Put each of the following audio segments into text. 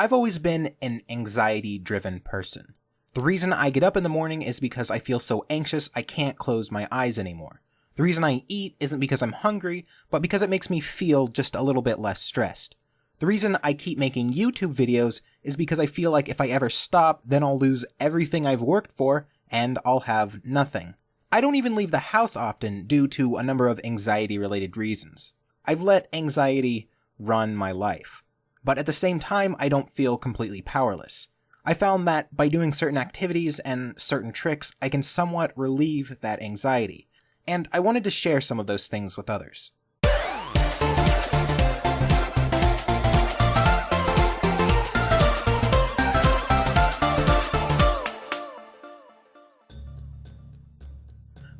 I've always been an anxiety-driven person. The reason I get up in the morning is because I feel so anxious I can't close my eyes anymore. The reason I eat isn't because I'm hungry, but because it makes me feel just a little bit less stressed. The reason I keep making YouTube videos is because I feel like if I ever stop, then I'll lose everything I've worked for, and I'll have nothing. I don't even leave the house often due to a number of anxiety-related reasons. I've let anxiety run my life. But at the same time, I don't feel completely powerless. I found that by doing certain activities and certain tricks, I can somewhat relieve that anxiety. And I wanted to share some of those things with others.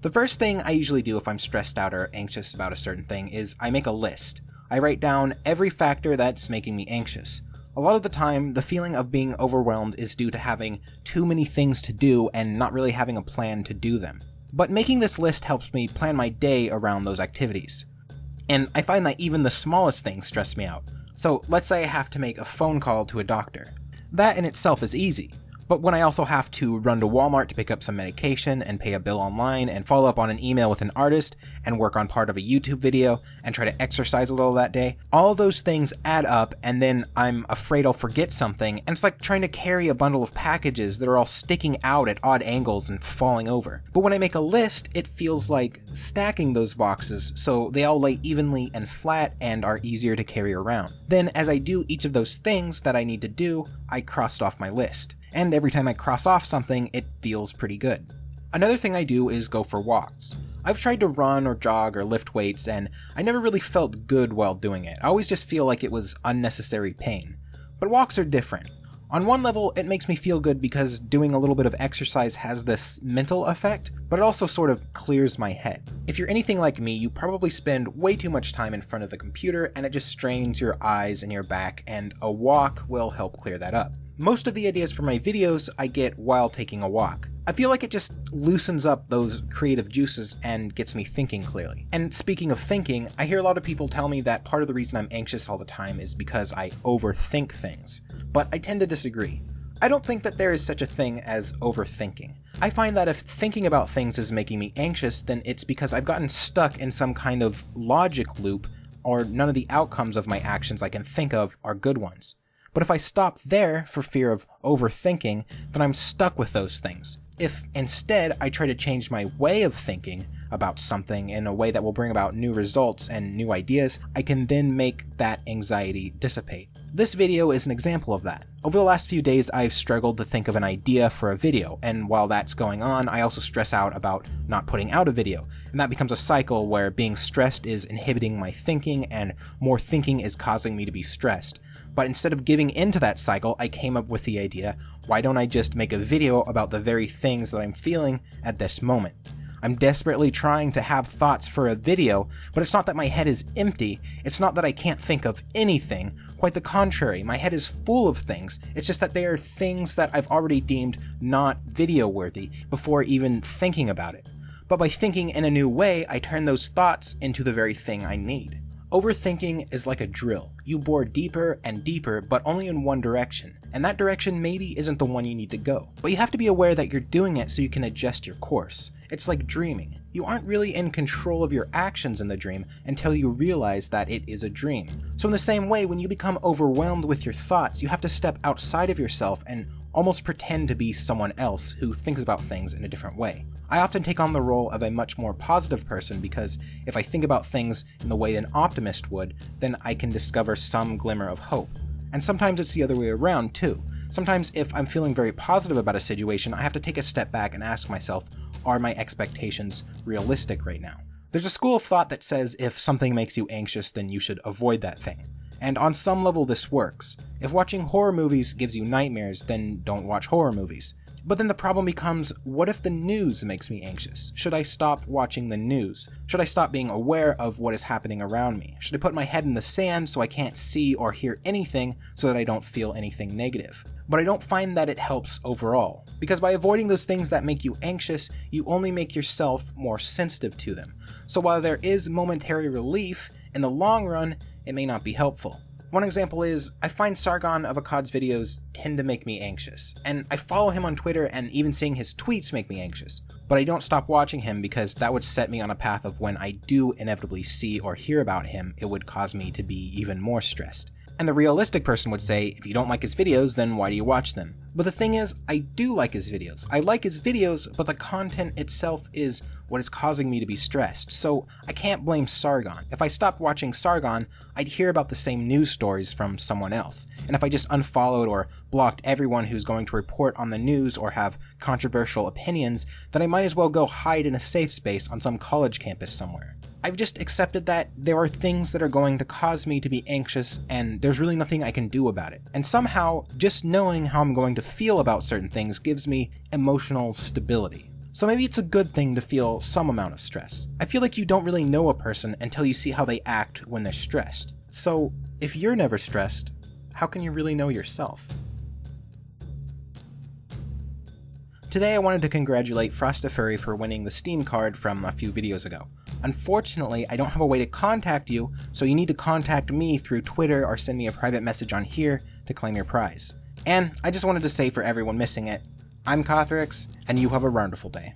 The first thing I usually do if I'm stressed out or anxious about a certain thing is I make a list. I write down every factor that's making me anxious. A lot of the time, the feeling of being overwhelmed is due to having too many things to do and not really having a plan to do them. But making this list helps me plan my day around those activities. And I find that even the smallest things stress me out. So let's say I have to make a phone call to a doctor. That in itself is easy. But when I also have to run to Walmart to pick up some medication and pay a bill online and follow up on an email with an artist and work on part of a YouTube video and try to exercise a little that day, all those things add up and then I'm afraid I'll forget something, and it's like trying to carry a bundle of packages that are all sticking out at odd angles and falling over. But when I make a list, it feels like stacking those boxes so they all lay evenly and flat and are easier to carry around. Then as I do each of those things that I need to do, I crossed off my list. And every time I cross off something, it feels pretty good. Another thing I do is go for walks. I've tried to run or jog or lift weights, and I never really felt good while doing it. I always just feel like it was unnecessary pain. But walks are different. On one level, it makes me feel good because doing a little bit of exercise has this mental effect, but it also sort of clears my head. If you're anything like me, you probably spend way too much time in front of the computer, and it just strains your eyes and your back, and a walk will help clear that up. Most of the ideas for my videos I get while taking a walk. I feel like it just loosens up those creative juices and gets me thinking clearly. And speaking of thinking, I hear a lot of people tell me that part of the reason I'm anxious all the time is because I overthink things. But I tend to disagree. I don't think that there is such a thing as overthinking. I find that if thinking about things is making me anxious, then it's because I've gotten stuck in some kind of logic loop, or none of the outcomes of my actions I can think of are good ones. But if I stop there for fear of overthinking, then I'm stuck with those things. If instead I try to change my way of thinking about something in a way that will bring about new results and new ideas, I can then make that anxiety dissipate. This video is an example of that. Over the last few days, I've struggled to think of an idea for a video, and while that's going on, I also stress out about not putting out a video, and that becomes a cycle where being stressed is inhibiting my thinking, and more thinking is causing me to be stressed. But instead of giving into that cycle, I came up with the idea, why don't I just make a video about the very things that I'm feeling at this moment? I'm desperately trying to have thoughts for a video, but it's not that my head is empty, it's not that I can't think of anything, quite the contrary, my head is full of things, it's just that they are things that I've already deemed not video worthy before even thinking about it. But by thinking in a new way, I turn those thoughts into the very thing I need. Overthinking is like a drill. You bore deeper and deeper, but only in one direction, and that direction maybe isn't the one you need to go. But you have to be aware that you're doing it so you can adjust your course. It's like dreaming. You aren't really in control of your actions in the dream until you realize that it is a dream. So in the same way, when you become overwhelmed with your thoughts, you have to step outside of yourself and almost pretend to be someone else who thinks about things in a different way. I often take on the role of a much more positive person because if I think about things in the way an optimist would, then I can discover some glimmer of hope. And sometimes it's the other way around too. Sometimes if I'm feeling very positive about a situation, I have to take a step back and ask myself, are my expectations realistic right now? There's a school of thought that says if something makes you anxious, then you should avoid that thing. And on some level this works. If watching horror movies gives you nightmares, then don't watch horror movies. But then the problem becomes, what if the news makes me anxious? Should I stop watching the news? Should I stop being aware of what is happening around me? Should I put my head in the sand so I can't see or hear anything so that I don't feel anything negative? But I don't find that it helps overall, because by avoiding those things that make you anxious, you only make yourself more sensitive to them. So while there is momentary relief, in the long run, it may not be helpful. One example is, I find Sargon of Akkad's videos tend to make me anxious, and I follow him on Twitter and even seeing his tweets make me anxious, but I don't stop watching him because that would set me on a path of when I do inevitably see or hear about him, it would cause me to be even more stressed. And the realistic person would say, if you don't like his videos, then why do you watch them? But the thing is, I do like his videos. I like his videos, but the content itself is what is causing me to be stressed, so I can't blame Sargon. If I stopped watching Sargon, I'd hear about the same news stories from someone else. And if I just unfollowed or blocked everyone who's going to report on the news or have controversial opinions, then I might as well go hide in a safe space on some college campus somewhere. I've just accepted that there are things that are going to cause me to be anxious, and there's really nothing I can do about it. And somehow, just knowing how I'm going to feel about certain things gives me emotional stability. So maybe it's a good thing to feel some amount of stress. I feel like you don't really know a person until you see how they act when they're stressed. So if you're never stressed, how can you really know yourself? Today I wanted to congratulate Frostafurry for winning the Steam card from a few videos ago. Unfortunately, I don't have a way to contact you, so you need to contact me through Twitter or send me a private message on here to claim your prize. And I just wanted to say for everyone missing it, I'm Kothorix, and you have a wonderful day.